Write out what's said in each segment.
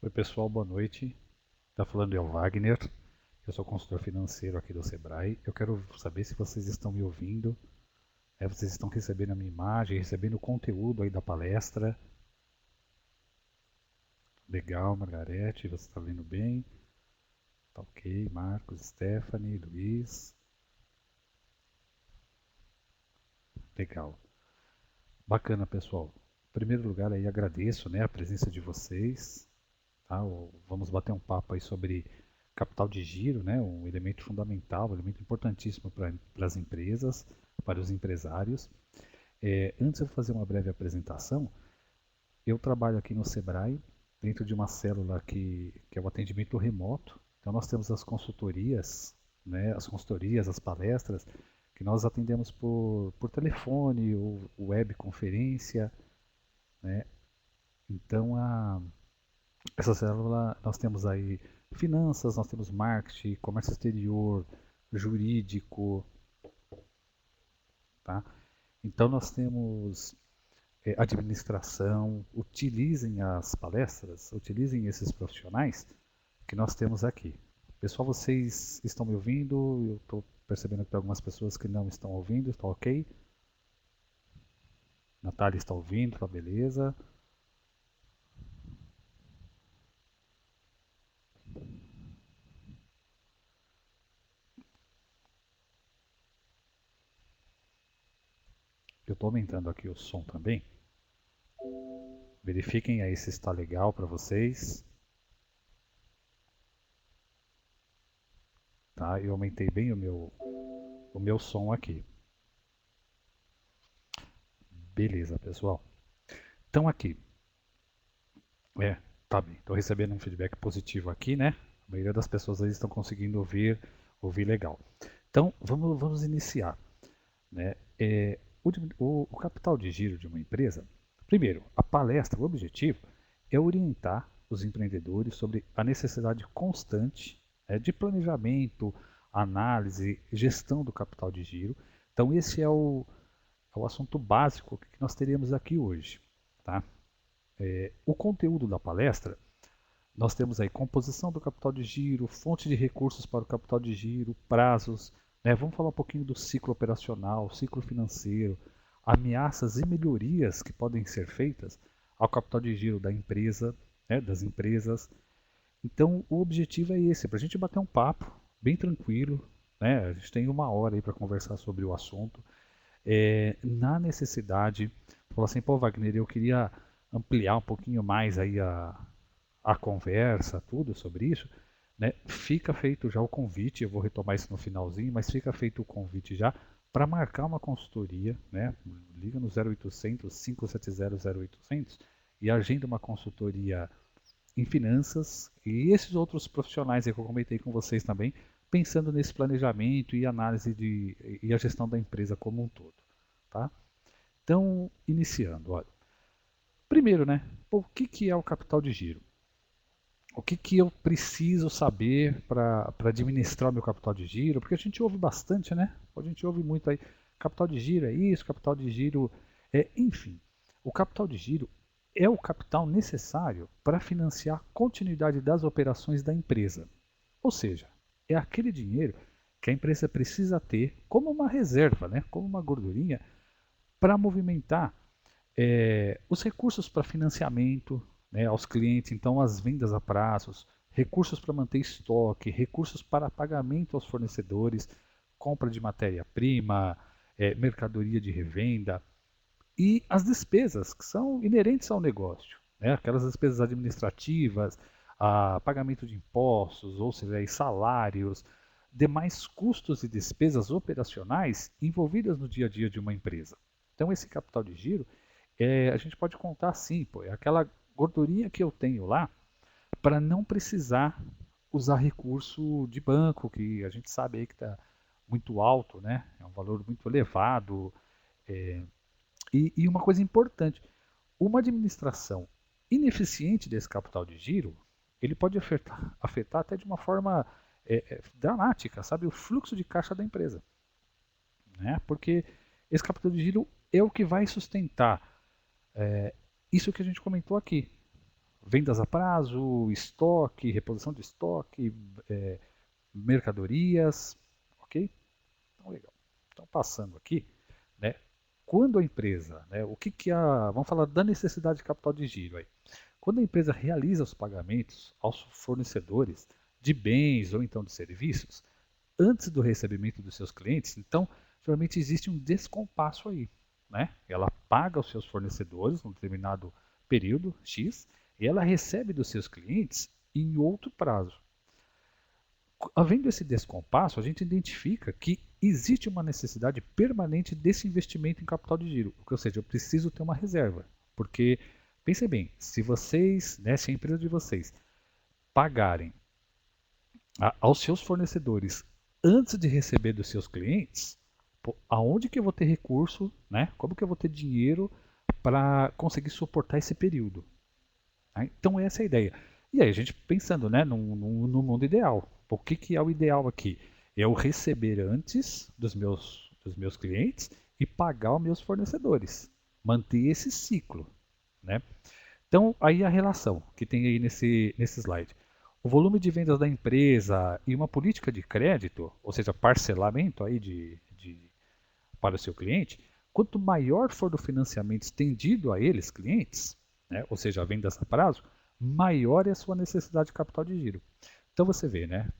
Oi pessoal, boa noite. Tá falando é o Wagner. Eu sou consultor financeiro aqui do Sebrae. Eu quero saber se vocês estão me ouvindo. Vocês estão recebendo a minha imagem, recebendo o conteúdo aí da palestra. Legal, Margarete, você está vendo bem? Tá ok, Marcos, Stephanie, Luiz. Legal. Bacana, pessoal. Em primeiro lugar aí agradeço, né, a presença de vocês. Tá? Vamos bater um papo aí sobre capital de giro, né? Um elemento fundamental, um elemento importantíssimo para as empresas, para os empresários. Antes de eu fazer uma breve apresentação, eu trabalho aqui no Sebrae, dentro de uma célula que é o atendimento remoto. Então nós temos as consultorias, né? As consultorias, as palestras, que nós atendemos por telefone ou webconferência, né? Então essa célula, nós temos aí finanças, nós temos marketing, comércio exterior, jurídico, tá? Então nós temos administração, utilizem as palestras, utilizem esses profissionais que nós temos aqui. Pessoal, vocês estão me ouvindo? Eu estou percebendo que tem algumas pessoas que não estão ouvindo, está ok? Natália está ouvindo, tá beleza? Eu estou aumentando aqui o som também. Verifiquem aí se está legal para vocês. Tá? Eu aumentei bem o meu som aqui. Beleza, pessoal. Então aqui, é, tá bem. Estou recebendo um feedback positivo aqui, né? A maioria das pessoas aí estão conseguindo ouvir legal. Então vamos iniciar, né? O capital de giro de uma empresa, primeiro, a palestra, o objetivo é orientar os empreendedores sobre a necessidade constante, de planejamento, análise, gestão do capital de giro. Então esse é o assunto básico que nós teríamos aqui hoje. Tá? O conteúdo da palestra, nós temos aí composição do capital de giro, fonte de recursos para o capital de giro, prazos, né? Vamos falar um pouquinho do ciclo operacional, ciclo financeiro, ameaças e melhorias que podem ser feitas ao capital de giro da empresa, né? Das empresas. Então o objetivo é esse, para a gente bater um papo bem tranquilo, né? A gente tem uma hora aí para conversar sobre o assunto na necessidade, falou assim, pô Wagner, eu queria ampliar um pouquinho mais aí a conversa, tudo sobre isso, né? Fica feito já o convite, eu vou retomar isso no finalzinho, mas fica feito o convite já para marcar uma consultoria, né? Liga no 0800 570 0800 e agenda uma consultoria em finanças e esses outros profissionais que eu comentei com vocês também, pensando nesse planejamento e análise e a gestão da empresa como um todo, tá? Então, iniciando, olha, primeiro, né, o que é o capital de giro? O que eu preciso saber para administrar o meu capital de giro? Porque a gente ouve bastante, né? A gente ouve muito aí, capital de giro é isso, capital de giro enfim. O capital de giro é o capital necessário para financiar a continuidade das operações da empresa. Ou seja, é aquele dinheiro que a empresa precisa ter como uma reserva, né? Como uma gordurinha, para movimentar os recursos para financiamento, né, aos clientes, então as vendas a prazos, recursos para manter estoque, recursos para pagamento aos fornecedores, compra de matéria-prima, mercadoria de revenda e as despesas que são inerentes ao negócio, né, aquelas despesas administrativas, pagamento de impostos, ou seja, salários, demais custos e despesas operacionais envolvidas no dia a dia de uma empresa. Então esse capital de giro a gente pode contar assim, pô, é aquela gordurinha que eu tenho lá para não precisar usar recurso de banco, que a gente sabe aí que está muito alto, né? É um valor muito elevado. E uma coisa importante, uma administração ineficiente desse capital de giro, ele pode afetar até de uma forma dramática, sabe, o fluxo de caixa da empresa, né? Porque esse capital de giro é o que vai sustentar isso que a gente comentou aqui, vendas a prazo, estoque, reposição de estoque, mercadorias, ok? Então, legal. Então, passando aqui, né? Quando a empresa, né, vamos falar da necessidade de capital de giro aí. Quando a empresa realiza os pagamentos aos fornecedores de bens ou então de serviços, antes do recebimento dos seus clientes, então, geralmente existe um descompasso aí, né? Ela paga os seus fornecedores num determinado período X e ela recebe dos seus clientes em outro prazo. Havendo esse descompasso, a gente identifica que existe uma necessidade permanente desse investimento em capital de giro. Ou seja, eu preciso ter uma reserva. Porque, pensem bem, se vocês, né, se a empresa de vocês pagarem aos seus fornecedores antes de receber dos seus clientes, aonde que eu vou ter recurso, né? Como que eu vou ter dinheiro para conseguir suportar esse período? Então essa é a ideia. E aí a gente pensando, né, no mundo ideal. O que é o ideal aqui? É eu receber antes dos meus clientes e pagar os meus fornecedores. Manter esse ciclo, né? Então aí a relação que tem aí nesse slide. O volume de vendas da empresa e uma política de crédito, ou seja, parcelamento aí para o seu cliente, quanto maior for o financiamento estendido a eles, clientes, né, ou seja, vendas a prazo, maior é a sua necessidade de capital de giro. Então você vê, né?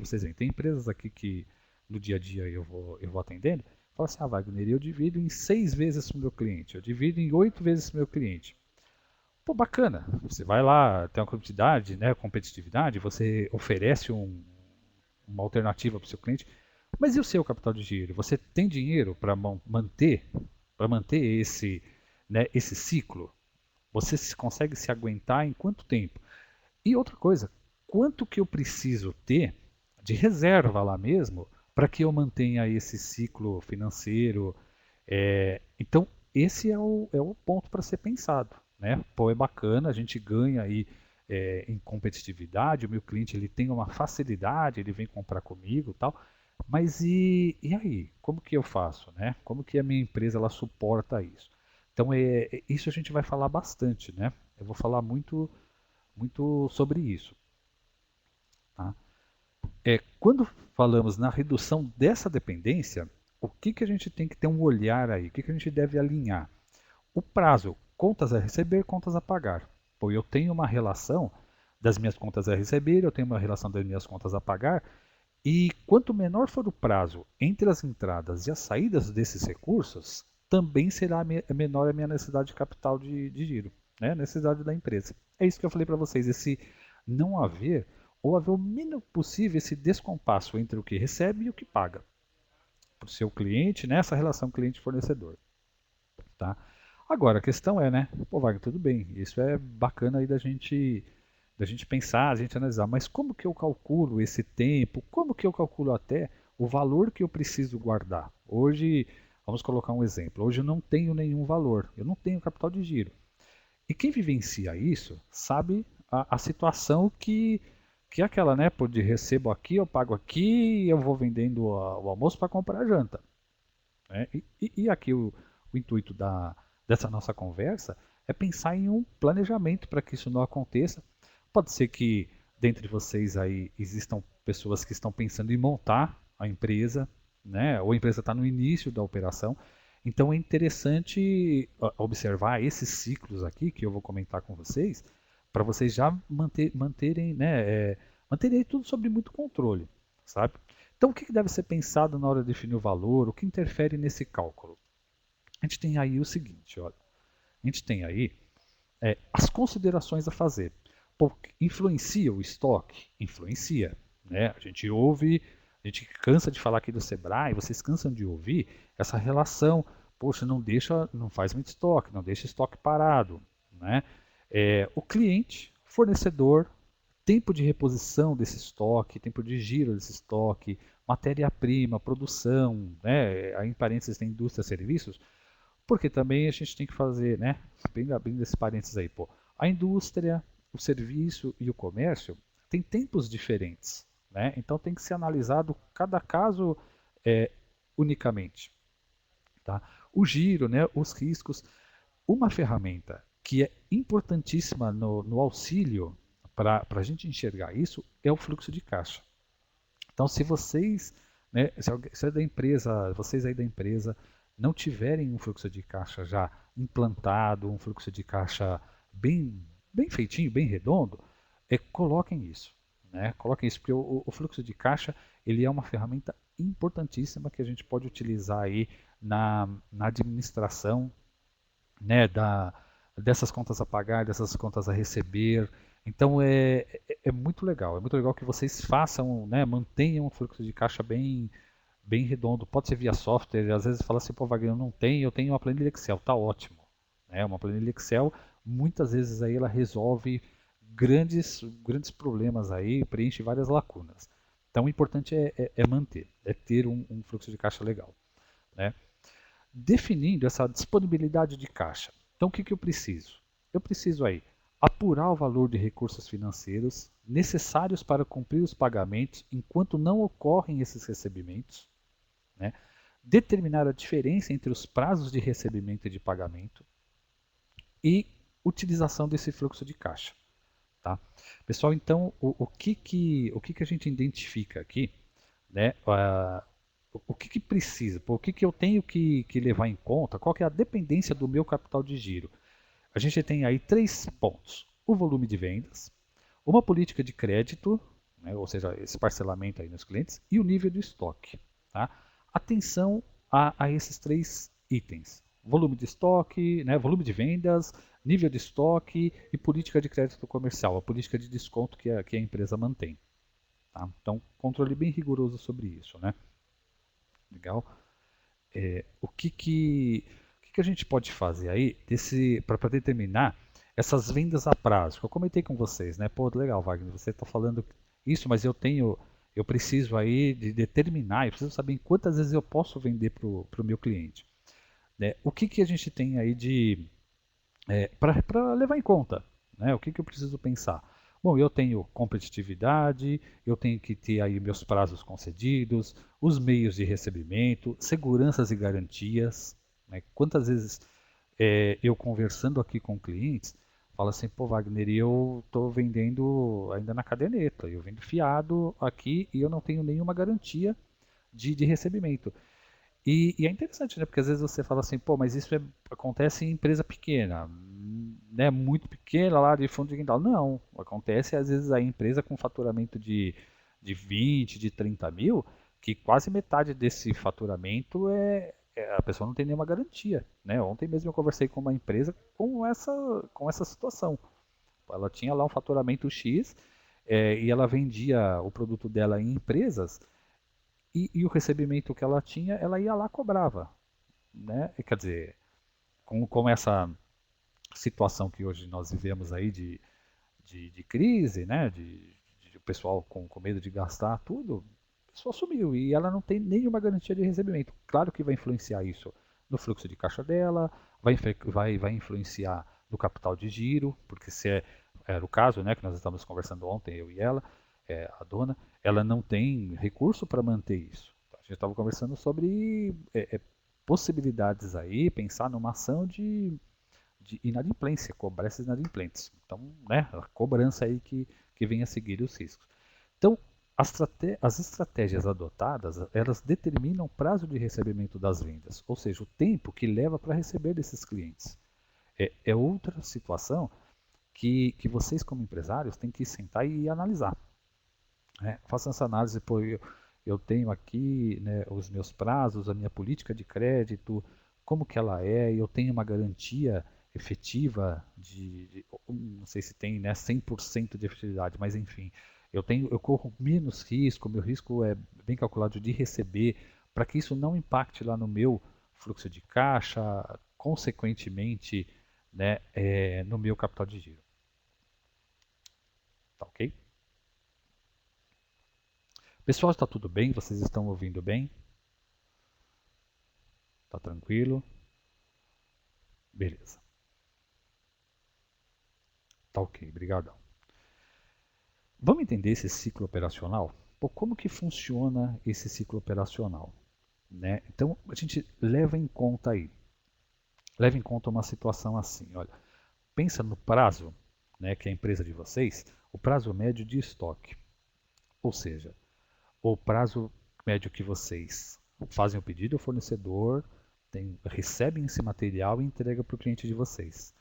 Vocês veem, tem empresas aqui que no dia a dia eu vou atendendo, fala assim, Wagner, eu divido em 6 vezes para o meu cliente, eu divido em 8 vezes para o meu cliente. Pô, bacana. Você vai lá, tem uma quantidade, né, competitividade, você oferece uma alternativa para o seu cliente, mas e o seu capital de giro? Você tem dinheiro para manter esse ciclo? Você consegue se aguentar em quanto tempo? E outra coisa, quanto que eu preciso ter de reserva lá mesmo para que eu mantenha esse ciclo financeiro? Então, esse é o ponto para ser pensado, né? Pô, é bacana, a gente ganha aí em competitividade, o meu cliente ele tem uma facilidade, ele vem comprar comigo, tal. Mas e aí? Como que eu faço, né? Como que a minha empresa ela suporta isso? Então, isso a gente vai falar bastante, né? Eu vou falar muito, muito sobre isso, tá? Quando falamos na redução dessa dependência, o que a gente tem que ter um olhar aí? O que a gente deve alinhar? O prazo, contas a receber, contas a pagar. Pô, eu tenho uma relação das minhas contas a receber, eu tenho uma relação das minhas contas a pagar, e quanto menor for o prazo entre as entradas e as saídas desses recursos, também será menor a minha necessidade de capital de giro, né? Necessidade da empresa. É isso que eu falei para vocês, esse não haver, ou haver o mínimo possível esse descompasso entre o que recebe e o que paga para o seu cliente, nessa relação cliente-fornecedor. Tá? Agora, a questão é, né? Pô, Wagner, tudo bem, isso é bacana aí da gente pensar, a gente analisar, mas como que eu calculo esse tempo? Como que eu calculo até o valor que eu preciso guardar? Hoje, vamos colocar um exemplo, hoje eu não tenho nenhum valor, eu não tenho capital de giro. E quem vivencia isso sabe a situação que é aquela, né? Pô, de recebo aqui, eu pago aqui e eu vou vendendo o almoço para comprar a janta. Né? E aqui o intuito dessa nossa conversa é pensar em um planejamento para que isso não aconteça. Pode ser que dentre vocês aí existam pessoas que estão pensando em montar a empresa, né? Ou a empresa está no início da operação. Então é interessante observar esses ciclos aqui que eu vou comentar com vocês, para vocês já manterem, né, manterem tudo sob muito controle, sabe? Então, o que deve ser pensado na hora de definir o valor? O que interfere nesse cálculo? A gente tem aí o seguinte, olha. A gente tem aí as considerações a fazer. Influencia o estoque? Influencia. Né? A gente cansa de falar aqui do Sebrae, vocês cansam de ouvir essa relação. Poxa, não faz muito estoque, não deixa estoque parado. Né? O cliente, fornecedor, tempo de reposição desse estoque, tempo de giro desse estoque, matéria-prima, produção, né, aí em parênteses tem indústria e serviços, porque também a gente tem que fazer, né, bem abrindo esse parênteses aí, pô, a indústria, o serviço e o comércio têm tempos diferentes, né, então tem que ser analisado cada caso unicamente, tá? O giro, né, os riscos, uma ferramenta que é importantíssima no auxílio para a gente enxergar isso é o fluxo de caixa. Então, se vocês, né, se é da empresa, vocês aí da empresa não tiverem um fluxo de caixa já implantado, um fluxo de caixa bem feitinho, bem redondo, coloquem isso. Né? Coloquem isso, porque o fluxo de caixa ele é uma ferramenta importantíssima que a gente pode utilizar aí na administração, né, dessas contas a pagar, dessas contas a receber. Então é muito legal que vocês façam, né, mantenham um fluxo de caixa bem redondo. Pode ser via software, às vezes fala assim, pô, Wagner, eu não tenho, eu tenho uma planilha Excel, tá ótimo. Né? Uma planilha Excel, muitas vezes aí ela resolve grandes problemas aí, preenche várias lacunas. Então o importante é manter, é ter um fluxo de caixa legal. Né? Definindo essa disponibilidade de caixa. Então, o que eu preciso? Eu preciso aí apurar o valor de recursos financeiros necessários para cumprir os pagamentos enquanto não ocorrem esses recebimentos, né? Determinar a diferença entre os prazos de recebimento e de pagamento e utilização desse fluxo de caixa. Tá? Pessoal, então, o que a gente identifica aqui, né? O que precisa, o que eu tenho que levar em conta, qual que é a dependência do meu capital de giro. A gente tem aí 3 pontos: o volume de vendas, uma política de crédito, né, ou seja, esse parcelamento aí nos clientes, e o nível de estoque. Tá? Atenção a esses 3 itens: volume de estoque, né, volume de vendas, nível de estoque e política de crédito comercial, a política de desconto que a empresa mantém. Tá? Então, controle bem rigoroso sobre isso. Né? Legal? O que a gente pode fazer aí para determinar essas vendas a prazo? Que eu comentei com vocês, né? Pô, legal, Wagner, você está falando isso, mas eu preciso aí de determinar, eu preciso saber em quantas vezes eu posso vender para o meu cliente. Né? O que a gente tem aí para levar em conta? Né? O que eu preciso pensar? Bom, eu tenho competitividade, eu tenho que ter aí meus prazos concedidos, os meios de recebimento, seguranças e garantias. Né? Quantas vezes eu conversando aqui com clientes, falo assim, pô, Wagner, eu estou vendendo ainda na caderneta, eu vendo fiado aqui e eu não tenho nenhuma garantia de recebimento. E é interessante, né? Porque às vezes você fala assim, pô, mas isso acontece em empresa pequena, né? Muito pequena lá de fundo de quintal. Não, acontece às vezes a empresa com faturamento de 20, de 30 mil, que quase metade desse faturamento a pessoa não tem nenhuma garantia, né? Ontem mesmo eu conversei com uma empresa com essa situação. Ela tinha lá um faturamento X, e ela vendia o produto dela em empresas e o recebimento que ela tinha, ela ia lá e cobrava. Né? Quer dizer, com essa situação que hoje nós vivemos aí de crise, né? de o pessoal com medo de gastar tudo, a pessoa sumiu e ela não tem nenhuma garantia de recebimento. Claro que vai influenciar isso no fluxo de caixa dela, vai influenciar no capital de giro, porque se era o caso, né, que nós estávamos conversando ontem, eu e ela, a dona, ela não tem recurso para manter isso. Então, a gente estava conversando sobre possibilidades aí, pensar numa ação de inadimplência, cobrar esses inadimplentes. Então, né, a cobrança aí que vem a seguir os riscos. Então, as estratégias adotadas, elas determinam o prazo de recebimento das vendas, ou seja, o tempo que leva para receber desses clientes. É outra situação que vocês, como empresários, têm que sentar e analisar. Né? Façam essa análise, pô, eu tenho aqui, né, os meus prazos, a minha política de crédito, como que ela é, eu tenho uma garantia efetiva não sei se tem, né, 100% de efetividade, mas enfim, eu corro menos risco, meu risco é bem calculado de receber, para que isso não impacte lá no meu fluxo de caixa, consequentemente, né, no meu capital de giro. Tá ok? Pessoal, está tudo bem? Vocês estão ouvindo bem? Tá tranquilo? Beleza. Tá ok, obrigadão. Vamos entender esse ciclo operacional? Pô, como que funciona esse ciclo operacional? Né? Então, a gente leva em conta uma situação assim, olha. pensa no prazo, né, que é a empresa de vocês, o prazo médio de estoque. Ou seja, o prazo médio que vocês fazem o pedido ao fornecedor, recebem esse material e entrega para o cliente de vocês.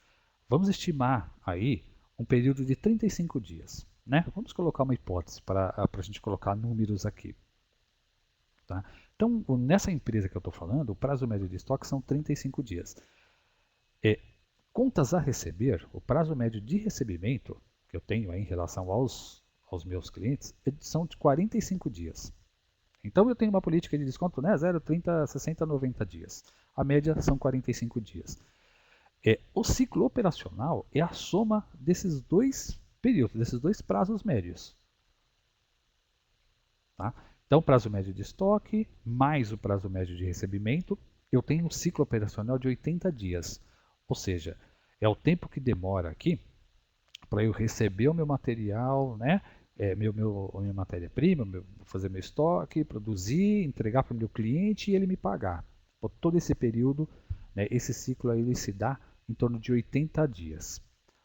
Vamos estimar aí um período de 35 dias. Né? Vamos colocar uma hipótese para a gente colocar números aqui. Tá? Então, nessa empresa que eu estou falando, o prazo médio de estoque são 35 dias. Contas a receber, o prazo médio de recebimento que eu tenho aí em relação aos meus clientes são de 45 dias. Então eu tenho uma política de desconto, né, 0, 30, 60, 90 dias. A média são 45 dias. O ciclo operacional é a soma desses dois períodos, desses dois prazos médios. Tá? Então, prazo médio de estoque mais o prazo médio de recebimento, eu tenho um ciclo operacional de 80 dias. Ou seja, é o tempo que demora aqui para eu receber o meu material, né? Minha matéria-prima, fazer meu estoque, produzir, entregar para o meu cliente e ele me pagar. Por todo esse período, né, esse ciclo aí ele se dá em torno de 80 dias.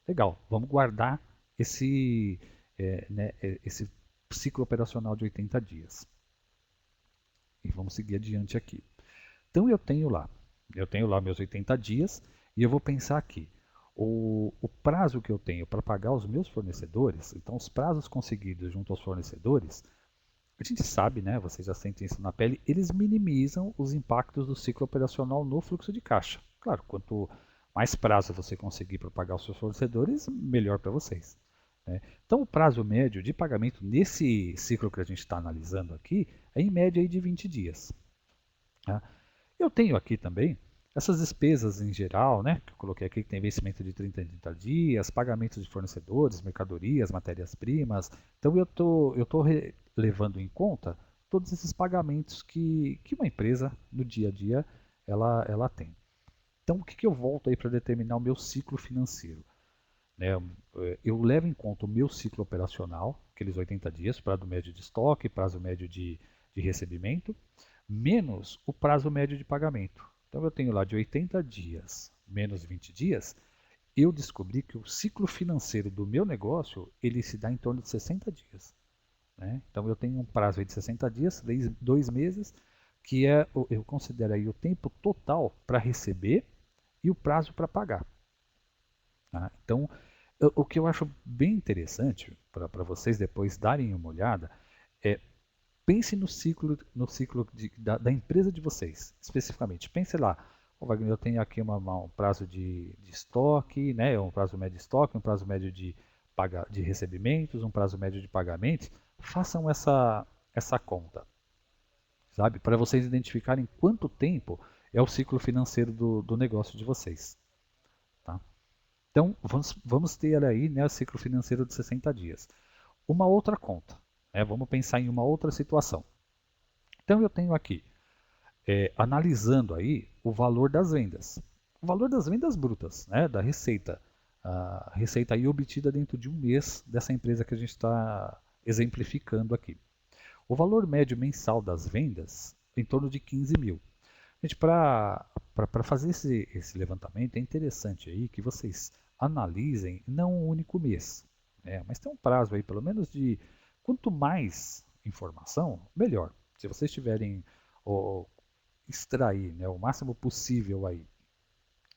Legal, vamos guardar esse ciclo operacional de 80 dias. E vamos seguir adiante aqui. Então eu tenho lá meus 80 dias e eu vou pensar aqui. O prazo que eu tenho para pagar os meus fornecedores, então os prazos conseguidos junto aos fornecedores, a gente sabe, né, vocês já sentem isso na pele, eles minimizam os impactos do ciclo operacional no fluxo de caixa. Claro, quanto mais prazo você conseguir para pagar os seus fornecedores, melhor para vocês. Né? Então o prazo médio de pagamento nesse ciclo que a gente está analisando aqui é em média aí de 20 dias. Tá? Eu tenho aqui também essas despesas em geral, né, que eu coloquei aqui, que tem vencimento de 30 em 30 dias, pagamentos de fornecedores, mercadorias, matérias-primas. Então eu tô levando em conta todos esses pagamentos que uma empresa no dia a dia ela tem. Então o que eu volto aí para determinar o meu ciclo financeiro? Né, eu levo em conta o meu ciclo operacional, aqueles 80 dias, prazo médio de estoque, prazo médio de recebimento, menos o prazo médio de pagamento. Então eu tenho lá de 80 dias menos 20 dias, eu descobri que o ciclo financeiro do meu negócio ele se dá em torno de 60 dias. Né? Então eu tenho um prazo aí de 60 dias, 2 meses, que eu considero aí o tempo total para receber e o prazo para pagar. Tá? Então o que eu acho bem interessante para vocês depois darem uma olhada é pense no ciclo da empresa de vocês, especificamente. Pense lá, Wagner, eu tenho aqui um prazo de estoque, né, um prazo médio de estoque, um prazo médio de recebimentos, um prazo médio de pagamentos. Façam essa conta, sabe? Para vocês identificarem quanto tempo é o ciclo financeiro do negócio de vocês. Tá? Então, vamos ter aí, né, o ciclo financeiro de 60 dias. Uma outra conta. Vamos pensar em uma outra situação. Então eu tenho aqui, analisando aí o valor das vendas. O valor das vendas brutas, né, da receita. A receita aí obtida dentro de um mês dessa empresa que a gente está exemplificando aqui. O valor médio mensal das vendas em torno de 15 mil. Gente, para fazer esse levantamento é interessante aí que vocês analisem não um único mês, né, mas tem um prazo aí pelo menos de quanto mais informação, melhor. Se vocês tiverem extrair, né, o máximo possível aí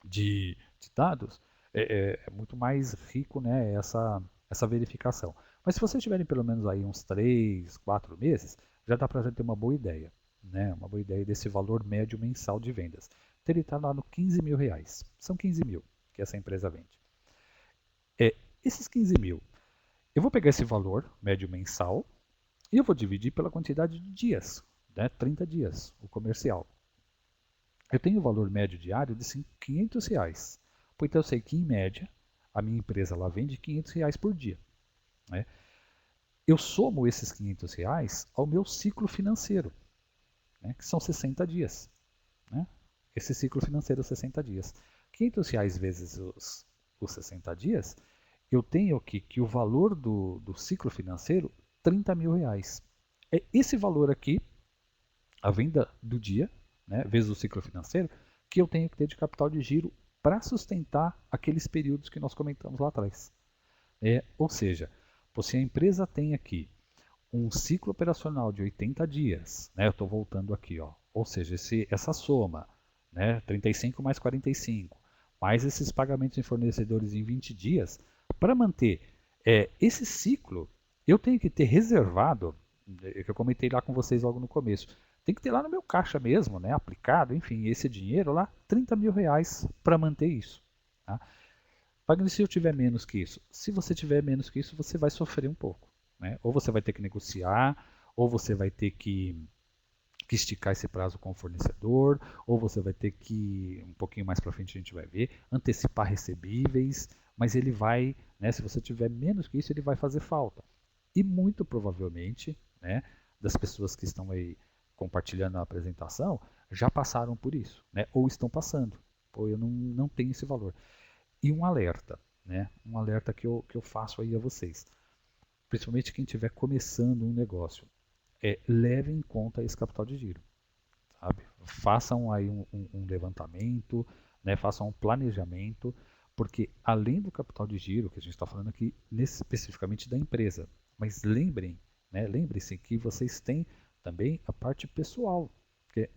de dados, é muito mais rico, né, essa verificação. Mas se vocês tiverem pelo menos aí uns 3, 4 meses, já dá para a gente ter uma boa ideia. Né, uma boa ideia desse valor médio mensal de vendas. Então ele está lá no 15 mil reais. São 15 mil que essa empresa vende. Esses 15 mil, eu vou pegar esse valor médio mensal e eu vou dividir pela quantidade de dias, né, 30 dias, o comercial. Eu tenho o valor médio diário de R$500. Então eu sei que, em média, a minha empresa ela vende R$500 por dia. Né? Eu somo esses R$500 ao meu ciclo financeiro, né, que são 60 dias. Né? Esse ciclo financeiro 60 dias. R$500 vezes os 60 dias, eu tenho aqui que o valor do ciclo financeiro, R$30 mil. É esse valor aqui, a venda do dia, né, vezes o ciclo financeiro, que eu tenho que ter de capital de giro para sustentar aqueles períodos que nós comentamos lá atrás. Ou seja, se a empresa tem aqui um ciclo operacional de 80 dias, né? Eu estou voltando aqui, ó. Ou seja, essa soma, né? 35 mais 45, mais esses pagamentos em fornecedores em 20 dias, para manter esse ciclo, eu tenho que ter reservado, que eu comentei lá com vocês logo no começo, tem que ter lá no meu caixa mesmo, né? Aplicado, enfim, esse dinheiro lá, 30 mil reais para manter isso. Tá? Wagner, se eu tiver menos que isso, se você tiver menos que isso, você vai sofrer um pouco. Né? Ou você vai ter que negociar, ou você vai ter que esticar esse prazo com o fornecedor, ou você vai ter que, um pouquinho mais para frente a gente vai ver, antecipar recebíveis, mas ele vai, né, se você tiver menos que isso, ele vai fazer falta. E muito provavelmente, né, das pessoas que estão aí compartilhando a apresentação, já passaram por isso, né, ou estão passando. Ou eu não tenho esse valor. E um alerta, né, um alerta que eu faço aí a vocês. Principalmente quem estiver começando um negócio, leve em conta esse capital de giro. Sabe? Façam aí um levantamento, né? Façam um planejamento, porque além do capital de giro, que a gente está falando aqui especificamente da empresa, mas lembre-se que vocês têm também a parte pessoal,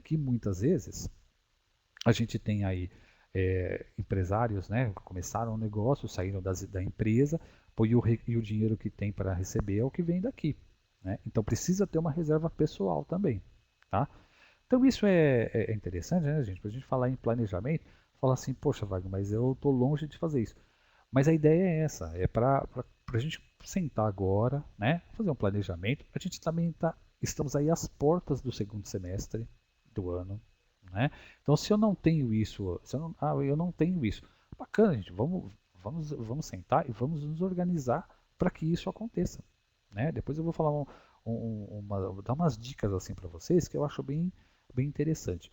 que muitas vezes a gente tem aí empresários, né, que começaram um negócio, saíram da empresa, e o dinheiro que tem para receber é o que vem daqui. Né? Então precisa ter uma reserva pessoal também. Tá? Então isso é interessante, né, gente? Para a gente falar em planejamento, falar assim, poxa, Wagner, mas eu estou longe de fazer isso. Mas a ideia é essa, é para a gente sentar agora, né, fazer um planejamento. A gente também estamos aí às portas do segundo semestre do ano. Né? Então, se eu não tenho isso, eu não tenho isso, bacana, gente, vamos sentar e vamos nos organizar para que isso aconteça. Né? Depois eu vou falar vou dar umas dicas assim para vocês que eu acho bem interessante.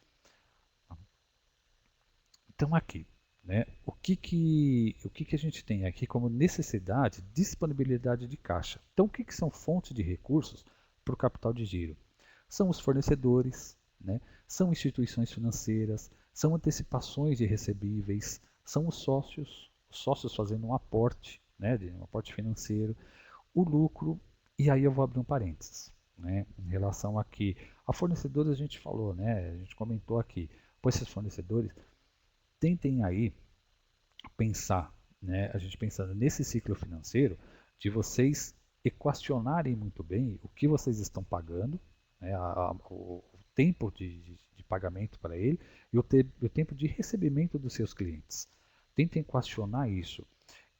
Então aqui, né, o que a gente tem aqui como necessidade, disponibilidade de caixa. Então o que são fontes de recursos para o capital de giro? São os fornecedores, né, são instituições financeiras, são antecipações de recebíveis, são os sócios fazendo um aporte, né, um aporte financeiro, o lucro, e aí eu vou abrir um parênteses. Né, em relação aqui a fornecedores, a gente falou, né, a gente comentou aqui, pois esses fornecedores tentem aí pensar, né, a gente pensando nesse ciclo financeiro, de vocês equacionarem muito bem o que vocês estão pagando, né, o tempo de pagamento para ele e o tempo de recebimento dos seus clientes. Tentem equacionar isso.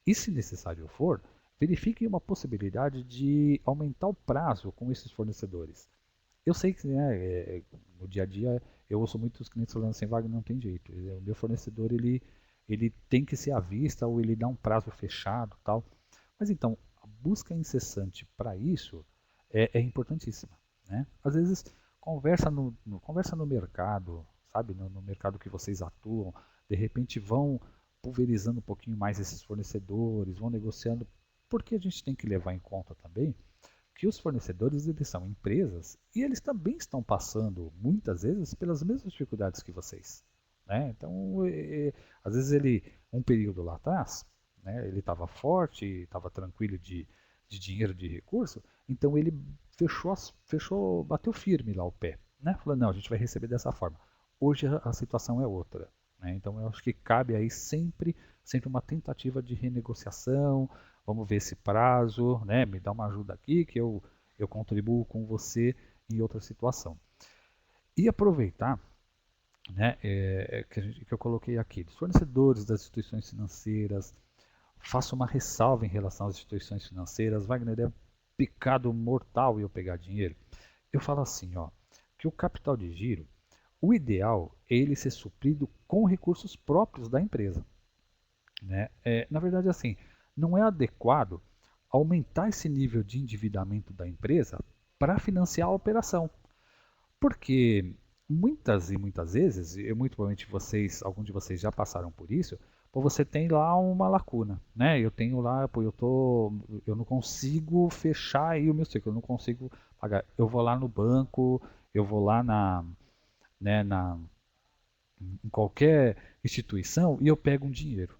E se necessário for, verifiquem uma possibilidade de aumentar o prazo com esses fornecedores. Eu sei que no dia a dia eu ouço muitos clientes falando assim, Wagner, não tem jeito. O meu fornecedor ele tem que ser à vista ou ele dá um prazo fechado, tal. Mas então, a busca incessante para isso é importantíssima. Né? Às vezes, conversa no mercado, sabe? No mercado que vocês atuam, de repente vão pulverizando um pouquinho mais esses fornecedores, vão negociando, porque a gente tem que levar em conta também que os fornecedores eles são empresas e eles também estão passando, muitas vezes, pelas mesmas dificuldades que vocês. Né? Então, às vezes um período lá atrás, né, ele estava forte, estava tranquilo de dinheiro, de recurso, então ele bateu firme lá o pé. Né? Falando, não, a gente vai receber dessa forma. Hoje a situação é outra. Né? Então, eu acho que cabe aí sempre uma tentativa de renegociação, vamos ver esse prazo, né? Me dá uma ajuda aqui que eu contribuo com você em outra situação. E aproveitar, né, que eu coloquei aqui, dos fornecedores, das instituições financeiras, faço uma ressalva em relação às instituições financeiras. Wagner, é pecado mortal eu pegar dinheiro. Eu falo assim, ó, que o capital de giro, o ideal é ele ser suprido com recursos próprios da empresa. Né? Na verdade, assim, não é adequado aumentar esse nível de endividamento da empresa para financiar a operação. Porque muitas vezes, e muito provavelmente alguns de vocês já passaram por isso, pô, você tem lá uma lacuna, né? Eu tenho lá, pô, eu não consigo fechar aí o meu ciclo, eu não consigo pagar. Eu vou lá no banco, eu vou lá né, em qualquer instituição e eu pego um dinheiro.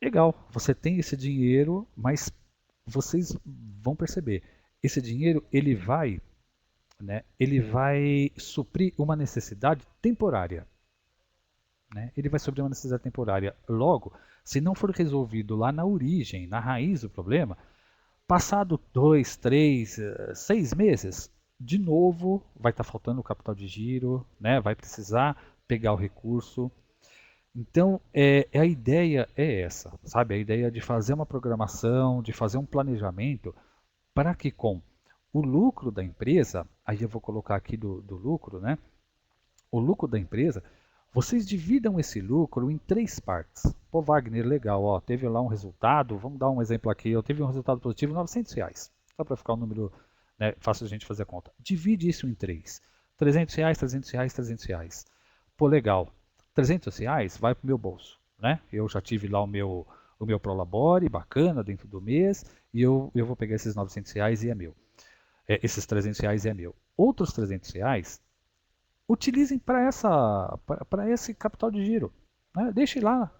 Legal, você tem esse dinheiro, mas vocês vão perceber, esse dinheiro ele vai suprir uma necessidade temporária. Né? Ele vai suprir uma necessidade temporária. Logo, se não for resolvido lá na origem, na raiz do problema, passado 2, 3, 6 meses, de novo vai estar faltando o capital de giro, né? Vai precisar pegar o recurso. Então, a ideia é essa, sabe? A ideia de fazer uma programação, de fazer um planejamento para que com o lucro da empresa, aí eu vou colocar aqui do lucro, né? O lucro da empresa, vocês dividam esse lucro em 3 partes. Pô, Wagner, legal, ó, teve lá um resultado, vamos dar um exemplo aqui, eu tive um resultado positivo, R$ 900, só para ficar um número, né, fácil a gente fazer a conta. Divide isso em 3. R$ 300, R$ 300, R$ 300. Pô, legal, R$ 300 vai para o meu bolso, né? Eu já tive lá o meu Prolabore, bacana, dentro do mês, e eu vou pegar esses R$ 900 e é meu. Esses R$ 300 é meu. Outros R$ 300 utilizem para esse capital de giro. Né? Deixe lá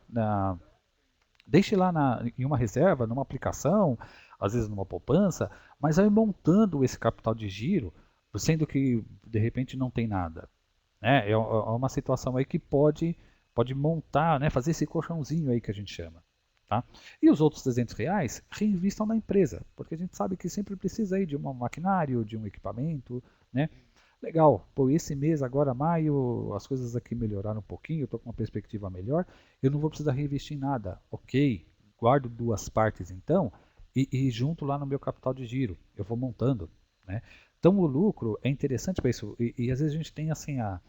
em uma reserva, numa aplicação, às vezes numa poupança, mas aí montando esse capital de giro, sendo que de repente não tem nada. Né? É uma situação aí que pode montar, né? Fazer esse colchãozinho aí que a gente chama. Tá? E os outros R$ 300 reinvistam na empresa, porque a gente sabe que sempre precisa aí de um maquinário, de um equipamento, né? Legal, pô, esse mês agora, maio, as coisas aqui melhoraram um pouquinho, eu estou com uma perspectiva melhor, eu não vou precisar reinvestir em nada. Ok, guardo 2 partes então e junto lá no meu capital de giro, eu vou montando. Né? Então o lucro é interessante para isso, e às vezes a gente tem assim, a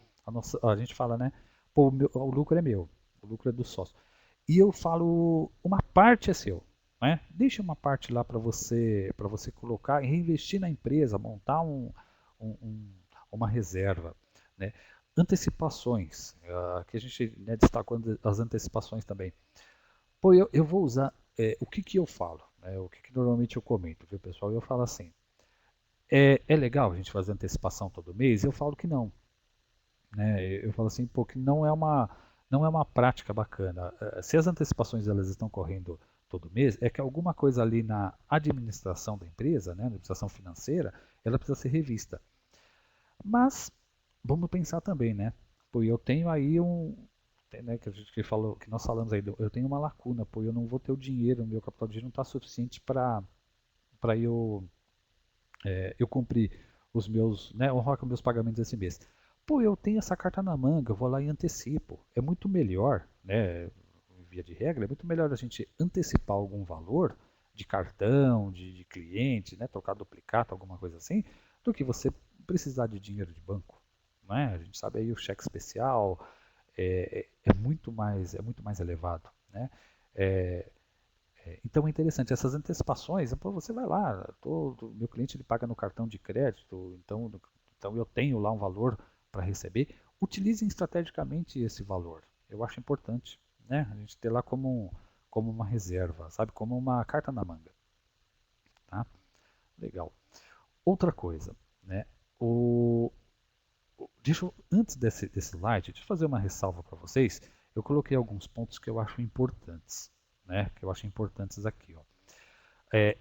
gente fala, né, pô, o lucro é meu, o lucro é do sócio. E eu falo, uma parte é seu. Né? Deixa uma parte lá para você colocar e reinvestir na empresa, montar um uma reserva. Né? Antecipações, que a gente, né, destacou as antecipações também. Pô, eu vou usar, o que eu falo, né? O que normalmente eu comento, viu, pessoal? Eu falo assim, é legal a gente fazer antecipação todo mês? Eu falo que não. Né? Eu falo assim, pô, que não é uma prática bacana. Se as antecipações elas estão correndo todo mês, é que alguma coisa ali na administração da empresa, né, na administração financeira, ela precisa ser revista. Mas vamos pensar também, né? Pô, eu tenho aí né, que a gente falou, que nós falamos aí, eu tenho uma lacuna, pô, eu não vou ter o dinheiro, o meu capital de giro não está suficiente para eu cumprir os meus, né, honrar com meus pagamentos esse mês. Pô, eu tenho essa carta na manga, eu vou lá e antecipo. É muito melhor, né, via de regra, é muito melhor a gente antecipar algum valor de cartão, de cliente, né, trocar duplicata, alguma coisa assim, do que você precisar de dinheiro de banco. Né? A gente sabe aí o cheque especial é muito mais elevado. Né? É, então é interessante, essas antecipações, pô, você vai lá, meu cliente ele paga no cartão de crédito, então eu tenho lá um valor para receber, utilizem estrategicamente esse valor. Eu acho importante, né? A gente ter lá como uma reserva, sabe? Como uma carta na manga. Tá? Legal. Outra coisa, né? Antes desse slide, deixa eu fazer uma ressalva para vocês. Eu coloquei alguns pontos que eu acho importantes, né? Que eu acho importantes aqui, ó.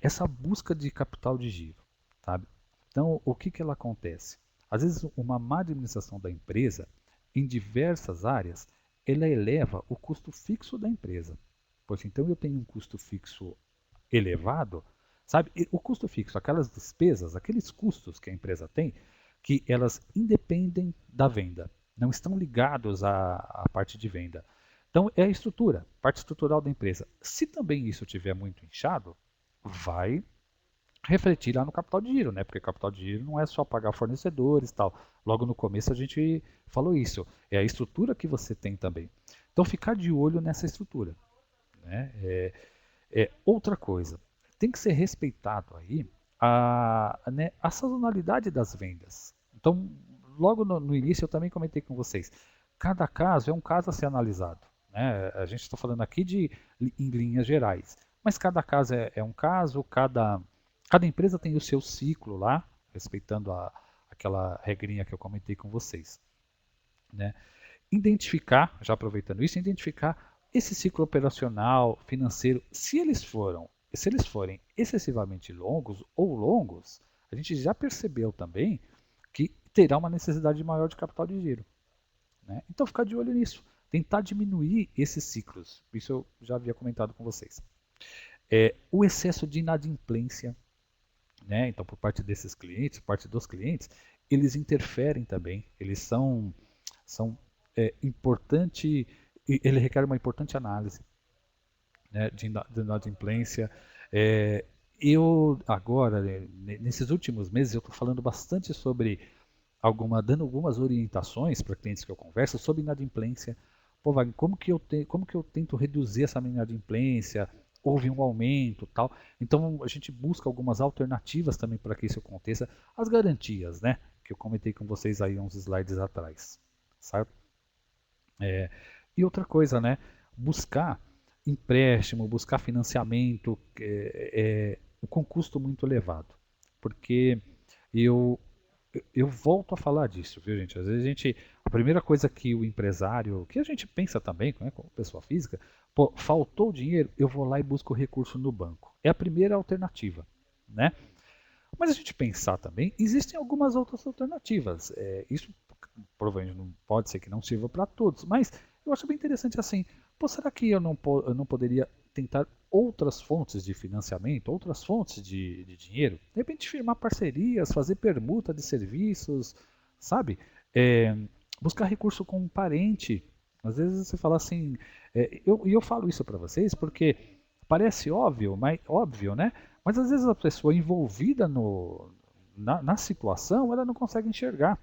Essa busca de capital de giro, sabe? Então, o que ela acontece? Às vezes, uma má administração da empresa, em diversas áreas, ela eleva o custo fixo da empresa. Pois então, eu tenho um custo fixo elevado, sabe? E o custo fixo, aquelas despesas, aqueles custos que a empresa tem, que elas independem da venda, não estão ligados à parte de venda. Então, é a estrutura, parte estrutural da empresa. Se também isso estiver muito inchado, vai refletir lá no capital de giro, né? Porque capital de giro não é só pagar fornecedores e tal. Logo no começo a gente falou isso. É a estrutura que você tem também. Então ficar de olho nessa estrutura. Né? Outra coisa, tem que ser respeitado aí a sazonalidade das vendas. Então, logo no início eu também comentei com vocês, cada caso é um caso a ser analisado. Né? A gente está falando aqui em linhas gerais, mas cada caso é um caso, cada empresa tem o seu ciclo lá, respeitando aquela regrinha que eu comentei com vocês. Né? identificar, já aproveitando isso, identificar esse ciclo operacional, financeiro, se eles forem excessivamente longos ou longos, a gente já percebeu também que terá uma necessidade maior de capital de giro. Né? Então ficar de olho nisso, tentar diminuir esses ciclos. Isso eu já havia comentado com vocês. O excesso de inadimplência, né? Então por parte desses clientes, por parte dos clientes, eles interferem também, eles são importante, ele requer uma importante análise, né, de inadimplência. Eu agora, nesses últimos meses, eu estou falando bastante sobre dando algumas orientações para clientes que eu converso sobre inadimplência. Pô, Wagner, como que eu tento reduzir essa inadimplência? Houve um aumento, tal. Então a gente busca algumas alternativas também para que isso aconteça. As garantias, né, que eu comentei com vocês aí uns slides atrás, certo? E outra coisa, né, buscar empréstimo, buscar financiamento com custo muito elevado, porque eu eu volto a falar disso, viu, gente? Às vezes a primeira coisa que o empresário, que a gente pensa também, né, como pessoa física, pô, faltou dinheiro, eu vou lá e busco o recurso no banco. É a primeira alternativa, né? Mas a gente pensar também, existem algumas outras alternativas. Isso provavelmente não pode ser que não sirva para todos, mas eu acho bem interessante assim. Pô, será que eu não poderia tentar outras fontes de financiamento, outras fontes de dinheiro? De repente firmar parcerias, fazer permuta de serviços, sabe? É, buscar recurso com um parente. Às vezes você fala assim, eu falo isso para vocês porque parece óbvio, óbvio, né? Mas às vezes a pessoa envolvida na situação, ela não consegue enxergar.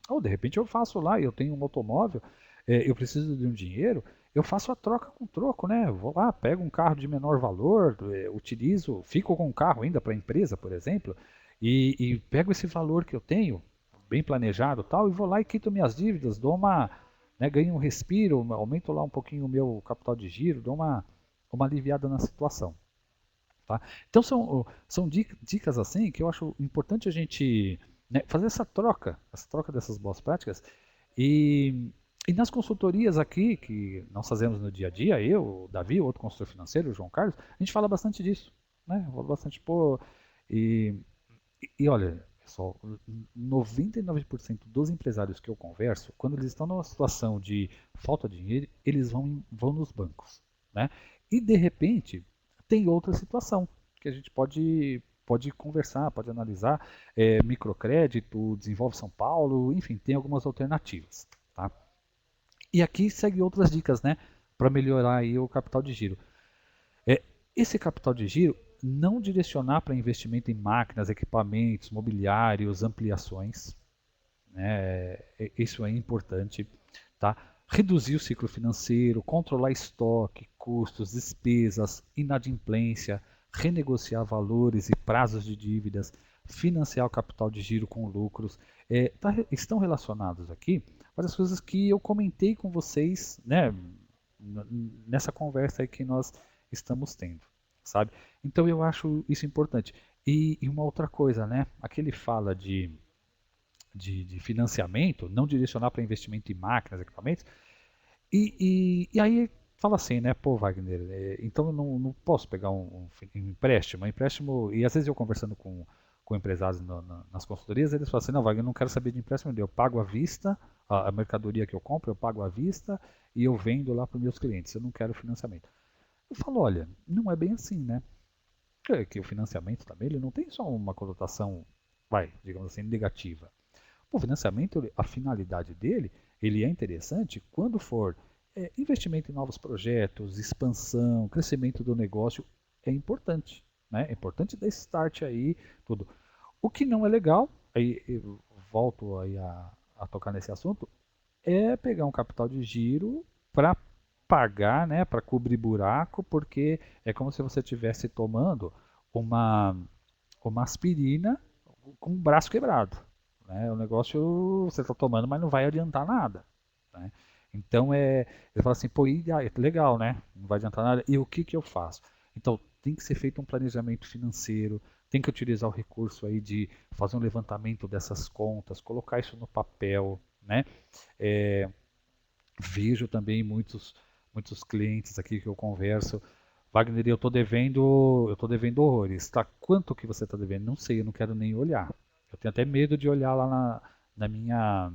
Ou de repente eu faço lá, eu tenho um automóvel, eu preciso de um dinheiro, eu faço a troca com troco, né? Vou lá, pego um carro de menor valor, utilizo, fico com um carro ainda para a empresa, por exemplo, e pego esse valor que eu tenho, bem planejado tal, e vou lá e quito minhas dívidas, né, ganho um respiro, aumento lá um pouquinho o meu capital de giro, dou uma aliviada na situação. Tá? Então são dicas assim que eu acho importante a gente, né, fazer essa troca dessas boas práticas. E, e nas consultorias aqui, que nós fazemos no dia a dia, eu, o Davi, o outro consultor financeiro, o João Carlos, a gente fala bastante disso. Né? Fala bastante, pô, e, e olha, pessoal, 99% dos empresários que eu converso, quando eles estão numa situação de falta de dinheiro, eles vão nos bancos. Né? E de repente, tem outra situação que a gente pode conversar, pode analisar. Microcrédito, Desenvolve São Paulo, enfim, tem algumas alternativas. Tá? E aqui segue outras dicas, né, para melhorar aí o capital de giro. Esse capital de giro não direcionar para investimento em máquinas, equipamentos, mobiliários, ampliações. Né? Isso é importante. Tá? Reduzir o ciclo financeiro, controlar estoque, custos, despesas, inadimplência, renegociar valores e prazos de dívidas, financiar o capital de giro com lucros. Estão relacionados aqui várias coisas que eu comentei com vocês, né, nessa conversa aí que nós estamos tendo, sabe? Então eu acho isso importante. E uma outra coisa, né? Aqui ele fala de financiamento, não direcionar para investimento em máquinas, equipamentos, e aí fala assim, né? Pô, Wagner, então eu não posso pegar um empréstimo, e às vezes eu conversando com empresários nas consultorias, eles falam assim, não, Wagner, eu não quero saber de empréstimo, eu pago à vista, a mercadoria que eu compro, eu pago à vista e eu vendo lá para os meus clientes, eu não quero financiamento. Eu falo, olha, não é bem assim, né? Que o financiamento também, ele não tem só uma conotação, digamos assim, negativa. O financiamento, a finalidade dele, ele é interessante quando for investimento em novos projetos, expansão, crescimento do negócio, é importante. Né? É importante dar start aí, tudo. O que não é legal, aí eu volto aí a tocar nesse assunto, é pegar um capital de giro para pagar, né, para cobrir buraco, porque é como se você estivesse tomando uma, uma aspirina com o braço quebrado. Né? O negócio você está tomando, mas não vai adiantar nada. Né? Então ele fala assim, pô, legal, né? Não vai adiantar nada. E o que, que eu faço? Então tem que ser feito um planejamento financeiro, tem que utilizar o recurso aí de fazer um levantamento dessas contas, colocar isso no papel, né? Vejo também muitos clientes aqui que eu converso. Wagner, eu tô devendo horrores. Tá, quanto que você está devendo? Não sei, eu não quero nem olhar. Eu tenho até medo de olhar lá na minha,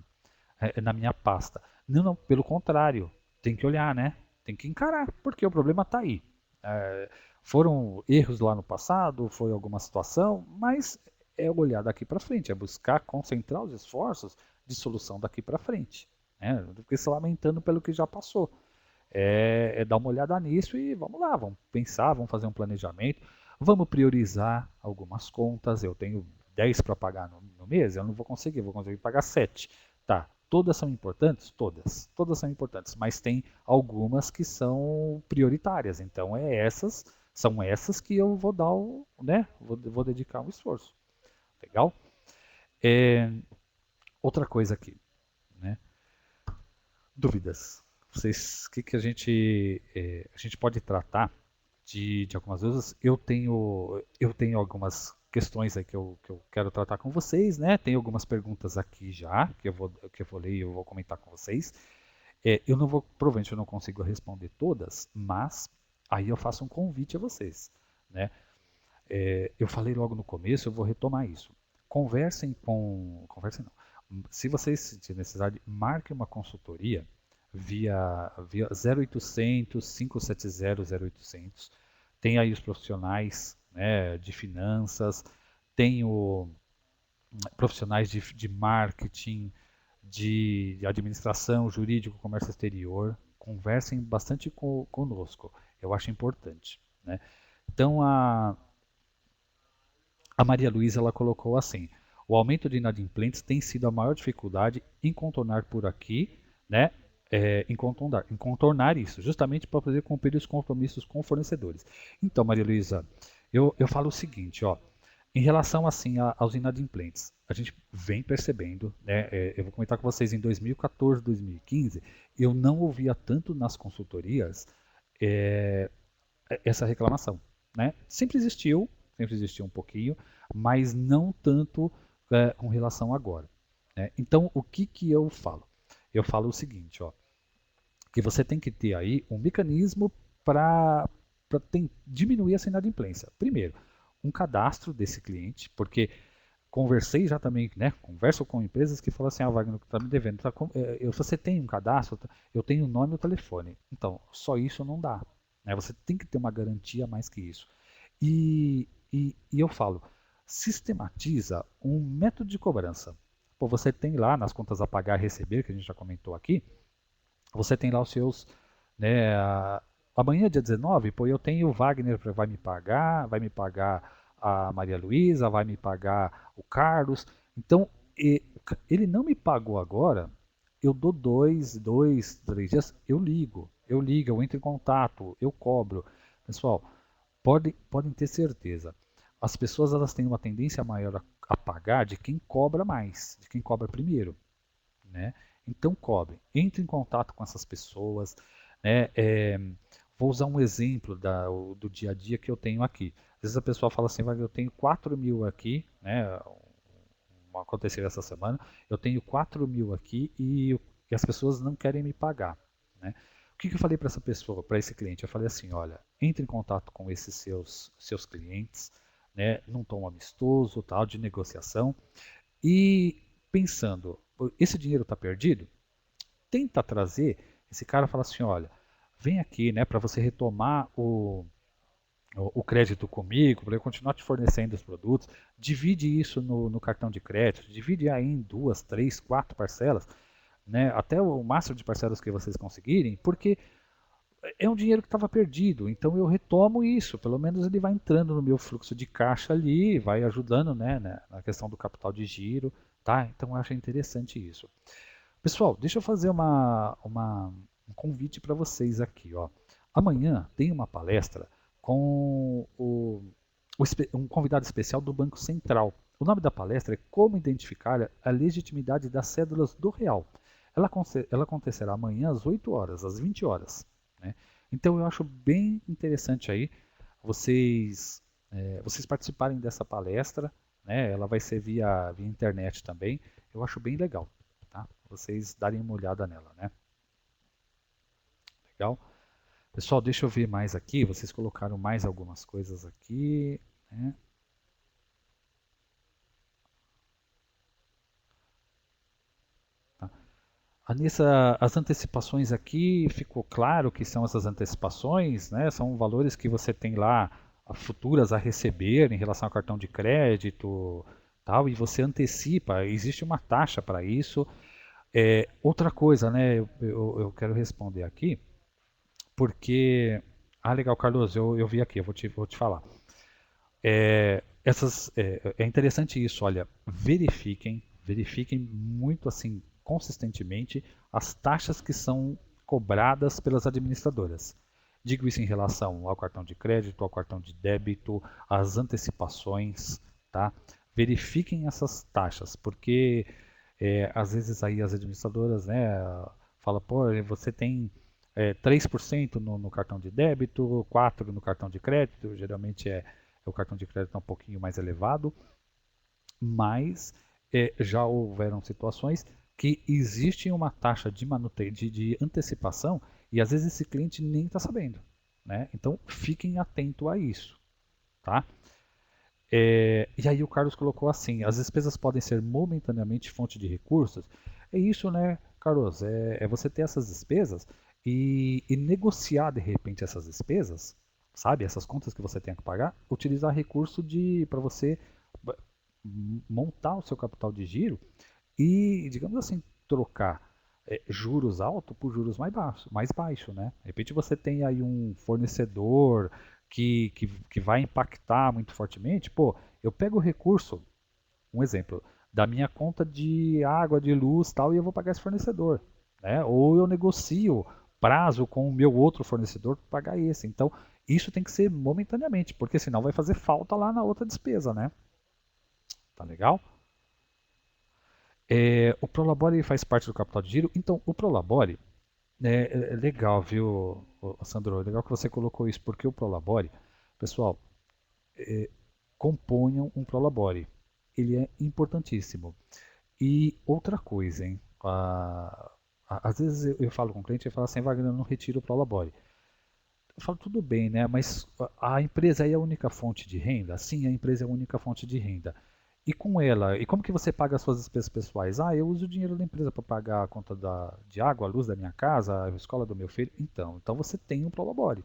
na minha pasta. Não, não, pelo contrário, tem que olhar, né? Tem que encarar, porque o problema está aí. É, foram erros lá no passado, foi alguma situação, mas é olhar daqui para frente, é buscar concentrar os esforços de solução daqui para frente. Né? Não fique se lamentando pelo que já passou. É dar uma olhada nisso e vamos lá, vamos pensar, vamos fazer um planejamento, vamos priorizar algumas contas. Eu tenho 10 para pagar no mês, eu não vou conseguir pagar 7. Tá, todas são importantes? Todas são importantes, mas tem algumas que são prioritárias, então são essas que eu vou dar né, vou dedicar um esforço. Legal? É, outra coisa aqui, né? Dúvidas. Vocês, o que, que a gente pode tratar de algumas coisas? Eu tenho algumas questões aí que eu quero tratar com vocês, né? Tem algumas perguntas aqui já que eu vou ler e eu vou comentar com vocês. Provavelmente eu não consigo responder todas, mas aí eu faço um convite a vocês, né? Eu falei logo no começo, eu vou retomar isso. Conversem não. Se vocês tiverem necessidade, marque uma consultoria via 0800 570 0800. Tem aí os profissionais, né, de finanças, tem profissionais de marketing, de administração, jurídico, comércio exterior. Conversem bastante conosco, eu acho importante, né? Então, a Maria Luísa ela colocou assim: o aumento de inadimplentes tem sido a maior dificuldade em contornar por aqui, né? Em contornar isso, justamente para poder cumprir os compromissos com fornecedores. Então, Maria Luísa, eu falo o seguinte, ó, em relação assim aos inadimplentes, a gente vem percebendo, né? Eu vou comentar com vocês em 2014, 2015, eu não ouvia tanto nas consultorias é, essa reclamação, né? Sempre existiu um pouquinho, mas não tanto com relação agora, né? Então, o que que eu falo? Eu falo o seguinte, ó, que você tem que ter aí um mecanismo para diminuir essa inadimplência. Primeiro, um cadastro desse cliente, porque conversei já também, né? Converso com empresas que falam assim, Wagner, está me devendo. Você tem um cadastro, eu tenho o nome e o telefone. Então, só isso não dá. Né? Você tem que ter uma garantia mais que isso. E eu falo, sistematiza um método de cobrança. Pô, você tem lá nas contas a pagar e receber, que a gente já comentou aqui, você tem lá os seus, né, amanhã, dia 19, pô, eu tenho o Wagner que vai me pagar a Maria Luísa, vai me pagar o Carlos. Então, ele não me pagou agora, eu dou 3 dias, eu entro em contato, eu cobro. Pessoal, podem ter certeza. As pessoas elas têm uma tendência maior a pagar de quem cobra mais, de quem cobra primeiro, né? Então cobre, entre em contato com essas pessoas, né? Vou usar um exemplo do dia a dia que eu tenho aqui. Às vezes a pessoa fala assim, eu tenho 4.000 aqui, né? Aconteceu essa semana, eu tenho 4.000 aqui e as pessoas não querem me pagar, né? O que eu falei para essa pessoa, para esse cliente? Eu falei assim, olha, entre em contato com esses seus clientes, né? Num tom amistoso, tal, de negociação, e pensando, esse dinheiro está perdido? Tenta trazer, esse cara fala assim, olha, vem aqui, né, para você retomar o crédito comigo, para eu continuar te fornecendo os produtos, divide isso no cartão de crédito, divide aí em 2, 3, 4 parcelas, né, até o máximo de parcelas que vocês conseguirem, porque é um dinheiro que estava perdido, então eu retomo isso, pelo menos ele vai entrando no meu fluxo de caixa ali, vai ajudando, né, na questão do capital de giro, tá? Então eu acho interessante isso. Pessoal, deixa eu fazer um convite para vocês aqui, ó. Amanhã tem uma palestra com um convidado especial do Banco Central. O nome da palestra é Como Identificar a Legitimidade das Cédulas do Real. Ela acontecerá amanhã às 8 horas, às 20 horas. Né? Então eu acho bem interessante aí vocês participarem dessa palestra. Né? Ela vai ser via internet também. Eu acho bem legal. Tá? Vocês darem uma olhada nela. Né? Legal? Pessoal, deixa eu ver mais aqui. Vocês colocaram mais algumas coisas aqui, né? Tá. Anissa, as antecipações aqui, ficou claro que são essas antecipações, né? São valores que você tem lá, futuras a receber em relação ao cartão de crédito, tal, e você antecipa, existe uma taxa para isso. Outra coisa, né? Eu quero responder aqui, porque. Ah, legal, Carlos, eu vi aqui, vou te falar. É interessante isso, olha, verifiquem muito assim, consistentemente, as taxas que são cobradas pelas administradoras. Digo isso em relação ao cartão de crédito, ao cartão de débito, às antecipações, tá? Verifiquem essas taxas, porque às vezes aí as administradoras, né, fala, pô, você tem 3% no cartão de débito, 4% no cartão de crédito, geralmente o cartão de crédito é um pouquinho mais elevado, mas já houveram situações que existe uma taxa de antecipação e às vezes esse cliente nem está sabendo, né? Então fiquem atentos a isso, tá? E aí o Carlos colocou assim, as despesas podem ser momentaneamente fonte de recursos. É isso, né, Carlos? É você ter essas despesas e negociar de repente essas despesas, sabe? Essas contas que você tem que pagar, utilizar recurso para você montar o seu capital de giro e, digamos assim, trocar juros altos por juros mais baixo, né? De repente você tem aí um fornecedor que vai impactar muito fortemente, pô, eu pego o recurso, um exemplo, da minha conta de água, de luz tal, e eu vou pagar esse fornecedor, né? Ou eu negocio prazo com o meu outro fornecedor para pagar esse. Então, isso tem que ser momentaneamente, porque senão vai fazer falta lá na outra despesa, né? Tá legal? O Prolabore faz parte do capital de giro, então o Prolabore é legal, viu, Sandro? É legal que você colocou isso, porque o Prolabore, pessoal, componham um Prolabore. Ele é importantíssimo. E outra coisa, hein? Às vezes eu falo com o cliente e falo assim, Wagner, eu não retiro o Prolabore. Eu falo, tudo bem, né? Mas a empresa é a única fonte de renda? Sim, a empresa é a única fonte de renda. E com ela, e como que você paga as suas despesas pessoais? Ah, eu uso o dinheiro da empresa para pagar a conta de água, a luz da minha casa, a escola do meu filho. Então você tem um Prolabore,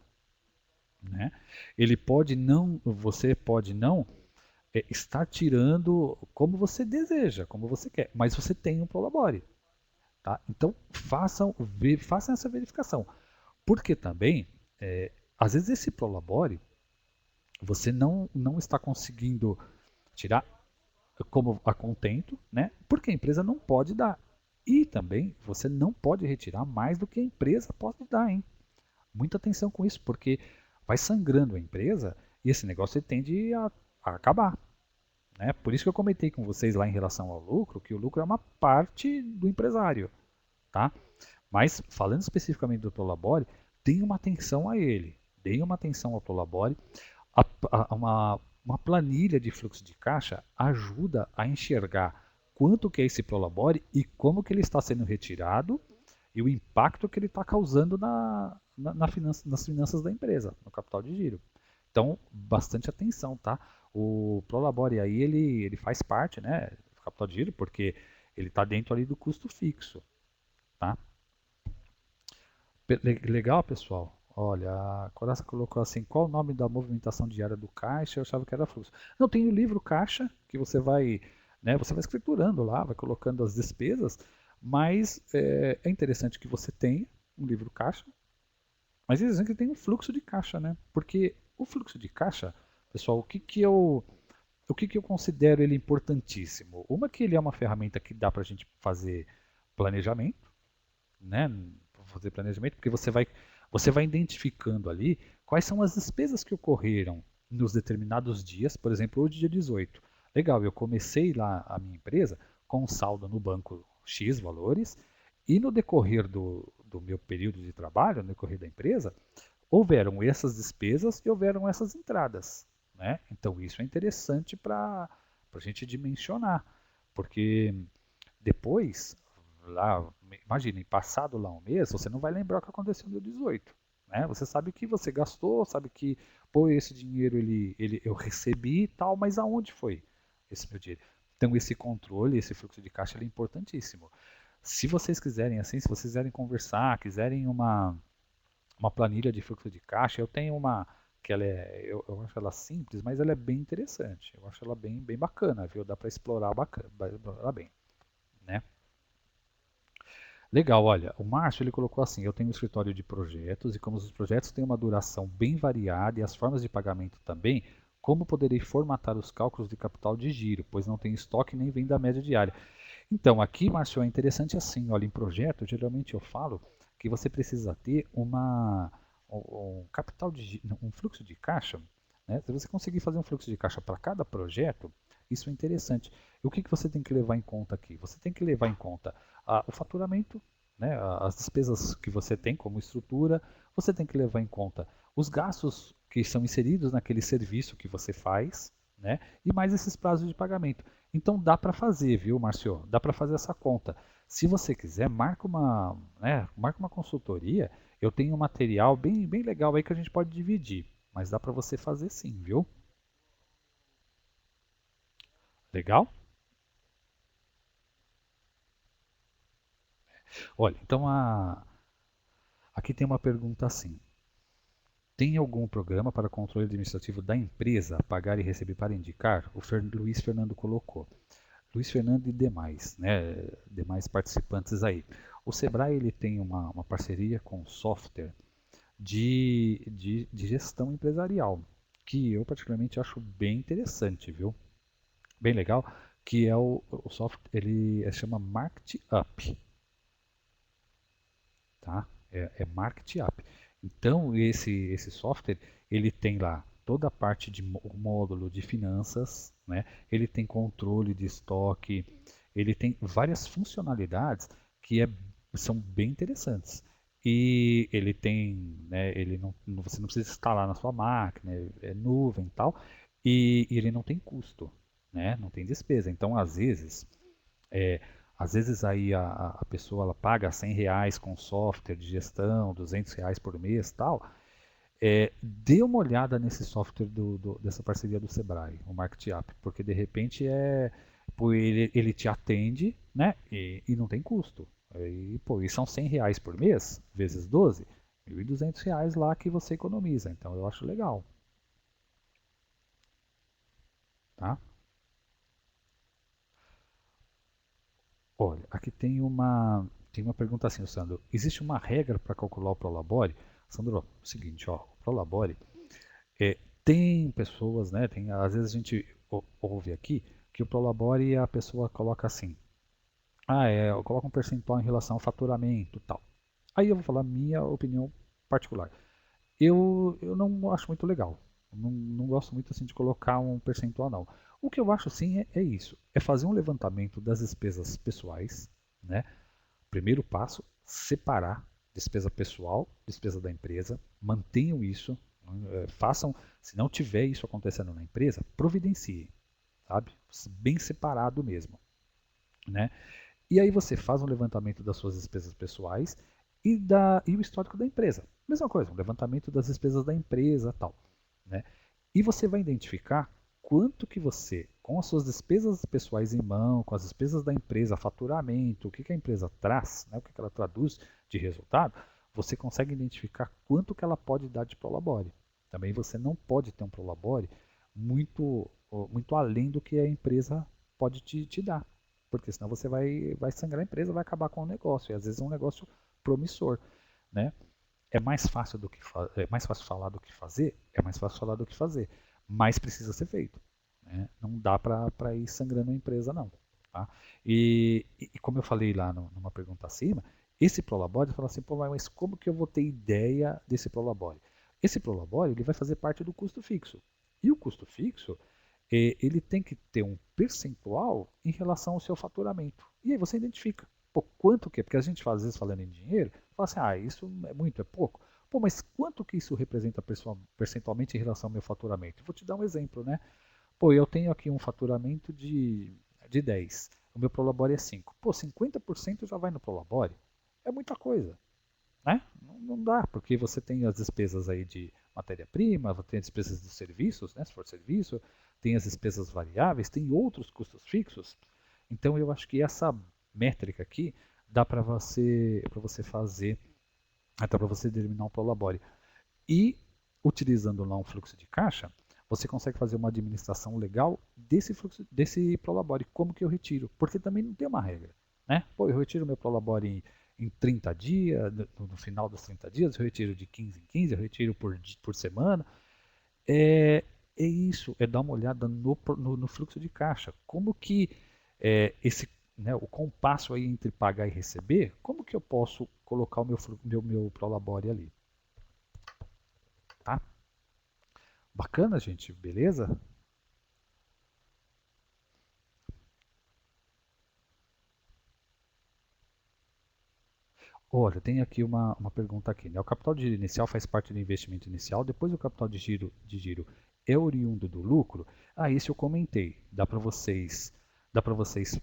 né? Você pode não estar tirando como você deseja, como você quer, mas você tem um Prolabore, tá? Então façam essa verificação, porque também às vezes esse Prolabore você não está conseguindo tirar como a contento, né? Porque a empresa não pode dar. E também você não pode retirar mais do que a empresa pode dar, hein? Muita atenção com isso, porque vai sangrando a empresa e esse negócio tende a acabar. Né? Por isso que eu comentei com vocês lá em relação ao lucro, que o lucro é uma parte do empresário. Tá? Mas falando especificamente do Prolabore, deem uma atenção a ele. Deem uma atenção ao Prolabore. Uma planilha de fluxo de caixa ajuda a enxergar quanto que é esse Prolabore e como que ele está sendo retirado e o impacto que ele está causando nas finanças da empresa, no capital de giro. Então, bastante atenção, tá? O Prolabore aí, ele faz parte, né, do capital de giro, porque ele está dentro ali do custo fixo, tá? Legal, pessoal? Olha, a Coraça colocou assim, qual o nome da movimentação diária do caixa? Eu achava que era fluxo. Não, tem o livro caixa, que você vai escriturando lá, vai colocando as despesas, mas é interessante que você tenha um livro caixa, mas eles dizem que tem um fluxo de caixa, né? Porque o fluxo de caixa, pessoal, o que que eu considero ele importantíssimo? Uma que ele é uma ferramenta que dá para a gente fazer planejamento, né? Fazer planejamento, porque você vai identificando ali quais são as despesas que ocorreram nos determinados dias, por exemplo, hoje dia 18. Legal, eu comecei lá a minha empresa com um saldo no banco X valores e no decorrer do meu período de trabalho, no decorrer da empresa, houveram essas despesas e houveram essas entradas. Né? Então isso é interessante para a gente dimensionar, porque depois lá, imagine, passado lá um mês, você não vai lembrar o que aconteceu no dia 18. Né? Você sabe que você gastou, sabe que, pô, esse dinheiro eu recebi e tal, mas aonde foi esse meu dinheiro? Então esse controle, esse fluxo de caixa ele é importantíssimo. Se vocês quiserem assim, se vocês quiserem conversar, quiserem uma planilha de fluxo de caixa, eu tenho uma que eu acho ela simples, mas ela é bem interessante. Eu acho ela bem bacana, viu? Dá para explorar bem, né? Legal, olha, o Márcio ele colocou assim, eu tenho um escritório de projetos e como os projetos têm uma duração bem variada e as formas de pagamento também, como poderei formatar os cálculos de capital de giro, pois não tem estoque nem venda média diária. Então, aqui, Márcio, é interessante assim, olha, em projeto, geralmente eu falo que você precisa ter um capital um fluxo de caixa, né? Se você conseguir fazer um fluxo de caixa para cada projeto, isso é interessante. E o que você tem que levar em conta aqui? Você tem que levar em conta o faturamento, né? As despesas que você tem como estrutura, você tem que levar em conta os gastos que são inseridos naquele serviço que você faz, né? E mais esses prazos de pagamento. Então dá para fazer, viu, Márcio? Dá para fazer essa conta. Se você quiser, marca uma consultoria. Eu tenho um material bem legal aí que a gente pode dividir. Mas dá para você fazer sim, viu? Legal? Olha, então aqui tem uma pergunta assim. Tem algum programa para controle administrativo da empresa, pagar e receber para indicar? Luiz Fernando colocou. Luiz Fernando e demais, né, demais participantes aí. O Sebrae ele tem uma parceria com software de gestão empresarial, que eu particularmente acho bem interessante, viu? Bem legal, que é o software, ele chama MarketUp, tá? É MarketUp. Então, esse software, ele tem lá toda a parte de módulo de finanças, né? Ele tem controle de estoque, ele tem várias funcionalidades são bem interessantes. E ele tem, né, você não precisa instalar na sua máquina, é nuvem e tal, e ele não tem custo, né? Não tem despesa. Então, é, às vezes aí a pessoa ela paga R$ 100 com software de gestão, R$ 200 por mês tal. Dê uma olhada nesse software dessa parceria do Sebrae, o MarketUp, porque de repente pô, ele te atende, né? E não tem custo. E são R$ 100 por mês, vezes 12, R$ 1.200 lá que você economiza. Então eu acho legal, tá? Olha, aqui tem uma pergunta assim, Sandro. Existe uma regra para calcular o Prolabore? Sandro, é o seguinte, ó, o Prolabore tem pessoas, né? Às vezes a gente ouve aqui que o Prolabore a pessoa coloca assim, eu coloco um percentual em relação ao faturamento, tal. Aí eu vou falar minha opinião particular. Eu não acho muito legal. Não gosto muito assim de colocar um percentual não. O que eu acho sim é isso, é fazer um levantamento das despesas pessoais, né? Primeiro passo, separar despesa pessoal, despesa da empresa, mantenham isso, façam, se não tiver isso acontecendo na empresa, providencie, sabe? Bem separado mesmo, né? E aí você faz um levantamento das suas despesas pessoais e o histórico da empresa. Mesma coisa, um levantamento das despesas da empresa, tal, né? E você vai identificar quanto que você, com as suas despesas pessoais em mão, com as despesas da empresa, faturamento, o que a empresa traz, né, o que ela traduz de resultado, você consegue identificar quanto que ela pode dar de prolabore. Também você não pode ter um prolabore muito além do que a empresa pode te dar, porque senão você vai sangrar a empresa, vai acabar com o negócio, e às vezes é um negócio promissor, né? É mais fácil falar do que fazer? É mais fácil falar do que fazer, mas precisa ser feito. Né? Não dá para ir sangrando a empresa, não. Tá? E como eu falei lá numa pergunta acima, esse Prolabore, você fala assim, pô, mas como que eu vou ter ideia desse Prolabore? Esse Prolabore ele vai fazer parte do custo fixo. E o custo fixo, ele tem que ter um percentual em relação ao seu faturamento. E aí você identifica. Pô, quanto que é? Porque a gente às vezes falando em dinheiro, fala assim, isso é muito, é pouco. Pô, mas quanto que isso representa percentualmente em relação ao meu faturamento? Vou te dar um exemplo, né? Pô, eu tenho aqui um faturamento de 10. o meu Prolabore é 5. Pô, 50% já vai no Prolabore. É muita coisa, né? Não dá, porque você tem as despesas aí de matéria-prima, tem as despesas dos serviços, né? Se for serviço, tem as despesas variáveis, tem outros custos fixos. Então eu acho que essa métrica aqui dá para você fazer, até para você determinar um Prolabore. E utilizando lá um fluxo de caixa, você consegue fazer uma administração legal desse fluxo, desse Prolabore. Como que eu retiro? Porque também não tem uma regra, né? Pô, eu retiro meu Prolabore em 30 dias, no final dos 30 dias, eu retiro de 15 em 15, eu retiro por semana. É, é isso, é dar uma olhada no fluxo de caixa. Como que esse, né, o compasso aí entre pagar e receber, como que eu posso colocar o meu Prolabore ali? Tá? Bacana, gente, beleza? Olha, tem aqui uma pergunta aqui, né? O capital de giro inicial faz parte do investimento inicial, depois o capital de giro é oriundo do lucro? Ah, isso eu comentei. Dá para vocês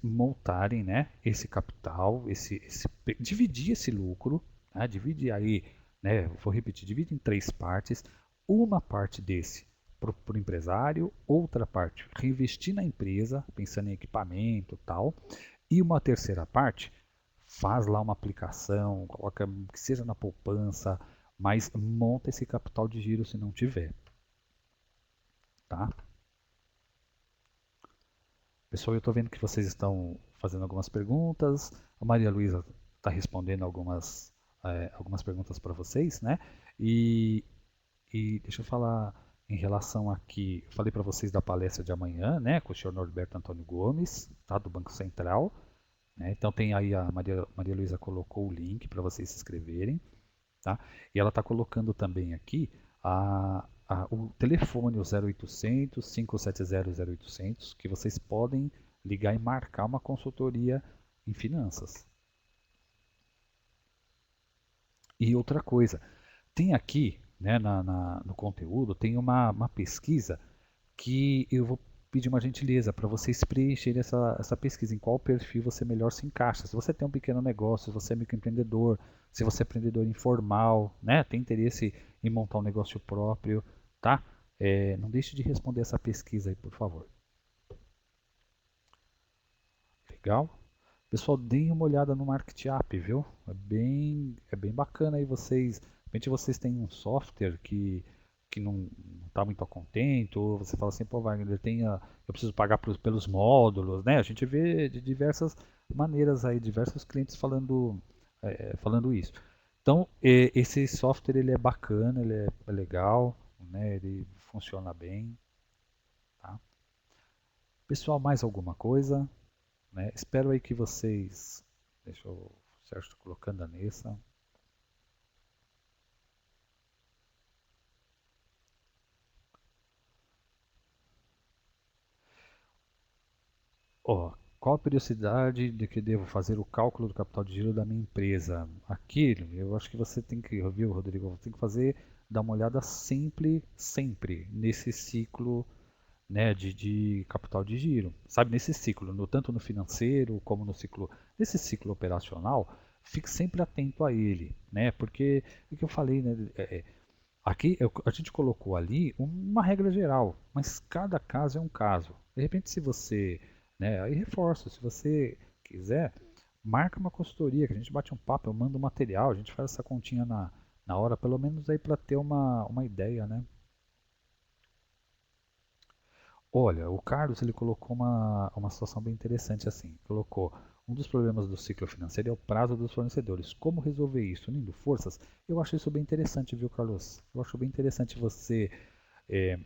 montarem, né, esse capital, dividir esse lucro, tá? Dividir aí, né? Vou repetir, divide em três partes. Uma parte desse para o empresário, outra parte reinvestir na empresa, pensando em equipamento e tal, e uma terceira parte faz lá uma aplicação, coloca que seja na poupança, mas monta esse capital de giro se não tiver, tá? Pessoal, eu estou vendo que vocês estão fazendo algumas perguntas, a Maria Luísa está respondendo algumas perguntas para vocês, né? E, e deixa eu falar em relação aqui, eu falei para vocês da palestra de amanhã, né, com o senhor Norberto Antônio Gomes, tá, do Banco Central, né? Então tem aí a Maria Luísa colocou o link para vocês se inscreverem. Tá? E ela está colocando também aqui o telefone, o 0800 570 0800, que vocês podem ligar e marcar uma consultoria em finanças. E outra coisa, tem aqui, né, no conteúdo, tem uma pesquisa que eu vou pedir uma gentileza para vocês preencherem essa pesquisa, em qual perfil você melhor se encaixa. Se você tem um pequeno negócio, se você é microempreendedor, se você é empreendedor informal, né, tem interesse em montar um negócio próprio, tá? Não deixe de responder essa pesquisa aí, por favor. Legal? Pessoal, deem uma olhada no Market App, viu? É bem bacana aí vocês. De repente vocês têm um software que não está muito contente, ou você fala assim, pô, Wagner, eu preciso pagar pelos módulos, né? A gente vê de diversas maneiras aí, diversos clientes falando isso. Então, esse software ele é bacana, ele é legal, né? Ele funciona bem, tá? Pessoal, mais alguma coisa? Né? Espero aí que vocês. Deixa eu. O Sérgio está colocando a Nessa. Ó, qual a periodicidade de que devo fazer o cálculo do capital de giro da minha empresa? Aquilo, eu acho que você tem que, viu, Rodrigo? Você tem que dar uma olhada sempre nesse ciclo, né, de capital de giro. Sabe, nesse ciclo, tanto no financeiro como nesse ciclo operacional, fique sempre atento a ele, né? Porque o que eu falei, né? Aqui a gente colocou ali uma regra geral, mas cada caso é um caso. De repente, se você, né, aí reforço, se você quiser, marca uma consultoria, que a gente bate um papo, eu mando um material, a gente faz essa continha na hora, pelo menos aí para ter uma ideia, né? Olha, o Carlos ele colocou uma situação bem interessante assim. Colocou um dos problemas do ciclo financeiro é o prazo dos fornecedores. Como resolver isso? Unindo forças? Eu acho isso bem interessante, viu, Carlos? Eu acho bem interessante você. É,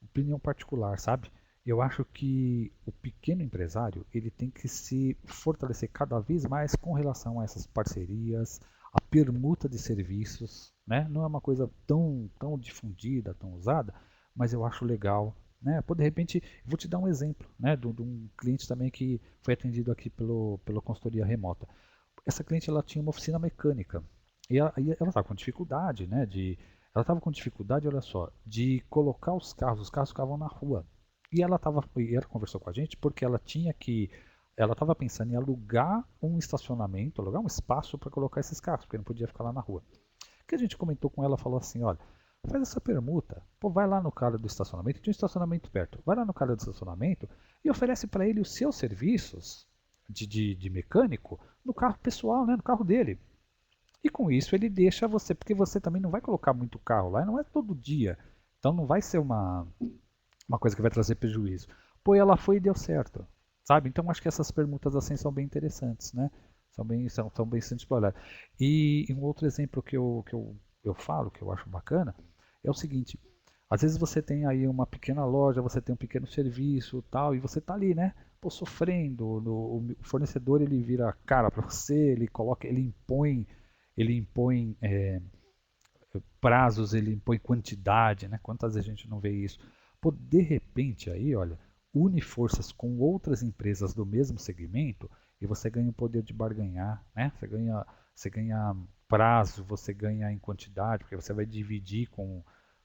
opinião particular, sabe? Eu acho que o pequeno empresário ele tem que se fortalecer cada vez mais com relação a essas parcerias, a permuta de serviços, né? Não é uma coisa tão difundida, tão usada, mas eu acho legal, né? Pô, de repente, vou te dar um exemplo, né? De um cliente também que foi atendido aqui pela consultoria remota. Essa cliente ela tinha uma oficina mecânica e ela estava com dificuldade, né? Ela estava com dificuldade, olha só, de colocar os carros ficavam na rua. E ela conversou com a gente porque ela tinha que ela estava pensando em alugar um estacionamento, alugar um espaço para colocar esses carros, porque não podia ficar lá na rua. O que a gente comentou com ela, falou assim, olha, faz essa permuta, pô, vai lá no cara do estacionamento, tinha um estacionamento perto, vai lá no cara do estacionamento e oferece para ele os seus serviços de mecânico no carro pessoal, né, no carro dele. E com isso ele deixa você, porque você também não vai colocar muito carro lá, não é todo dia. Então não vai ser uma coisa que vai trazer prejuízo. Pô, ela foi e deu certo, sabe? Então acho que essas permutas assim são bem interessantes, né? São bem sendo exploradas. E um outro exemplo eu falo, que eu acho bacana, é o seguinte. Às vezes você tem aí uma pequena loja, você tem um pequeno serviço tal, e você tá ali, né? Pô, sofrendo, o fornecedor ele vira a cara para você, ele impõe prazos, ele impõe quantidade, né? Quantas vezes a gente não vê isso? Pô, de repente aí, olha, une forças com outras empresas do mesmo segmento e você ganha o poder de barganhar, né? Você ganha prazo, você ganha em quantidade, porque você vai dividir com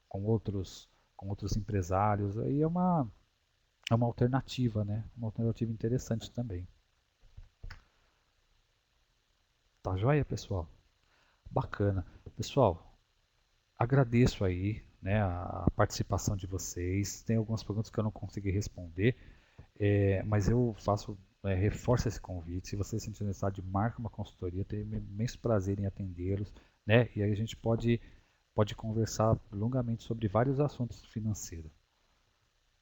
com outros empresários. Aí é uma alternativa, né? Uma alternativa interessante também. Tá joia, pessoal? Bacana. Pessoal, agradeço aí, né, a participação de vocês. Tem algumas perguntas que eu não consegui responder, mas eu reforço esse convite. Se vocês sentirem necessidade, marca uma consultoria. Tenho imenso prazer em atendê-los, né? E aí a gente pode conversar longamente sobre vários assuntos financeiros.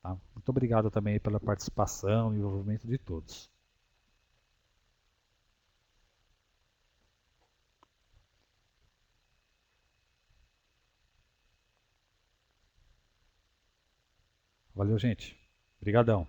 Tá? Muito obrigado também pela participação e envolvimento de todos. Valeu, gente. Obrigadão.